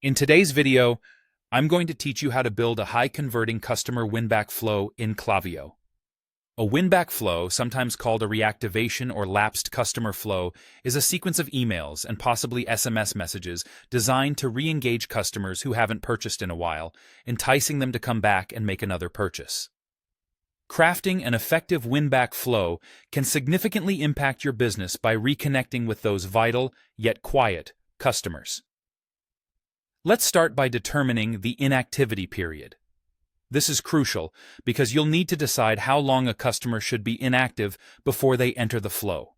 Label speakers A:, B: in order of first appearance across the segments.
A: In today's video, I'm going to teach you how to build a high-converting customer win-back flow in Klaviyo. A win-back flow, sometimes called a reactivation or lapsed customer flow, is a sequence of emails and possibly SMS messages designed to re-engage customers who haven't purchased in a while, enticing them to come back and make another purchase. Crafting an effective win-back flow can significantly impact your business by reconnecting with those vital, yet quiet, customers. Let's start by determining the inactivity period. This is crucial because you'll need to decide how long a customer should be inactive before they enter the flow.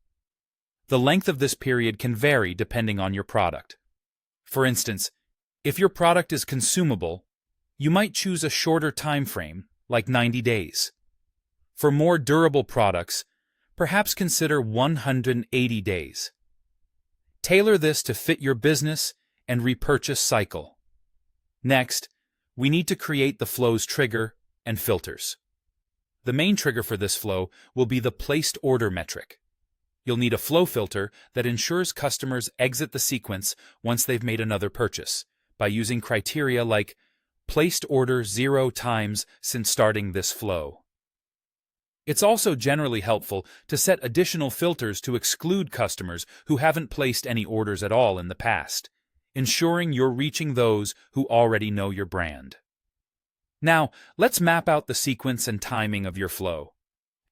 A: The length of this period can vary depending on your product. For instance, if your product is consumable, you might choose a shorter time frame, like 90 days. For more durable products, perhaps consider 180 days. Tailor this to fit your business and repurchase cycle. Next, we need to create the flow's trigger and filters. The main trigger for this flow will be the placed order metric. You'll need a flow filter that ensures customers exit the sequence once they've made another purchase by using criteria like placed order 0 times since starting this flow. It's also generally helpful to set additional filters to exclude customers who haven't placed any orders at all in the past, ensuring you're reaching those who already know your brand. Now, let's map out the sequence and timing of your flow.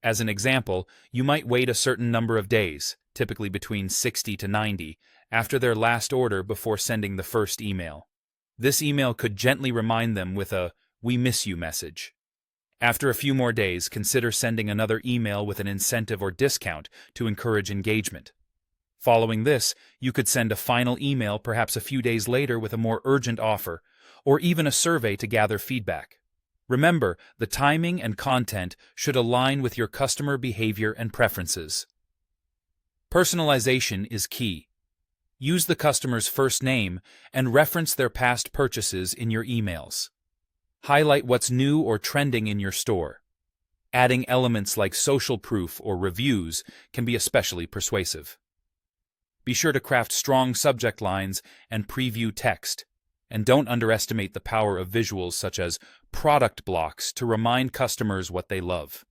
A: As an example, you might wait a certain number of days, typically between 60 to 90, after their last order before sending the first email. This email could gently remind them with a "We miss you" message. After a few more days, consider sending another email with an incentive or discount to encourage engagement. Following this, you could send a final email perhaps a few days later with a more urgent offer, or even a survey to gather feedback. Remember, the timing and content should align with your customer behavior and preferences. Personalization is key. Use the customer's first name and reference their past purchases in your emails. Highlight what's new or trending in your store. Adding elements like social proof or reviews can be especially persuasive. Be sure to craft strong subject lines and preview text, and don't underestimate the power of visuals such as product blocks to remind customers what they love.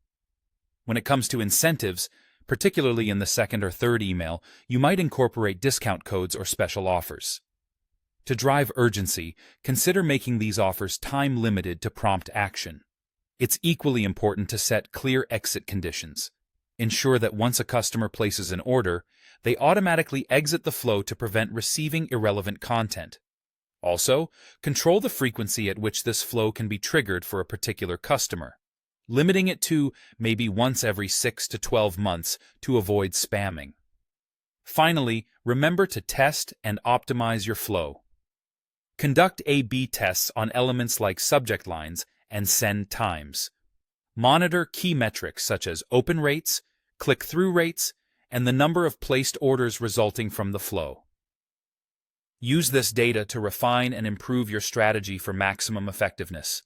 A: When it comes to incentives, particularly in the second or third email, you might incorporate discount codes or special offers. To drive urgency, consider making these offers time-limited to prompt action. It's equally important to set clear exit conditions. Ensure that once a customer places an order, they automatically exit the flow to prevent receiving irrelevant content. Also, control the frequency at which this flow can be triggered for a particular customer, limiting it to maybe once every 6 to 12 months to avoid spamming. Finally, remember to test and optimize your flow. Conduct A/B tests on elements like subject lines and send times. Monitor key metrics such as open rates, click-through rates, and the number of placed orders resulting from the flow. Use this data to refine and improve your strategy for maximum effectiveness.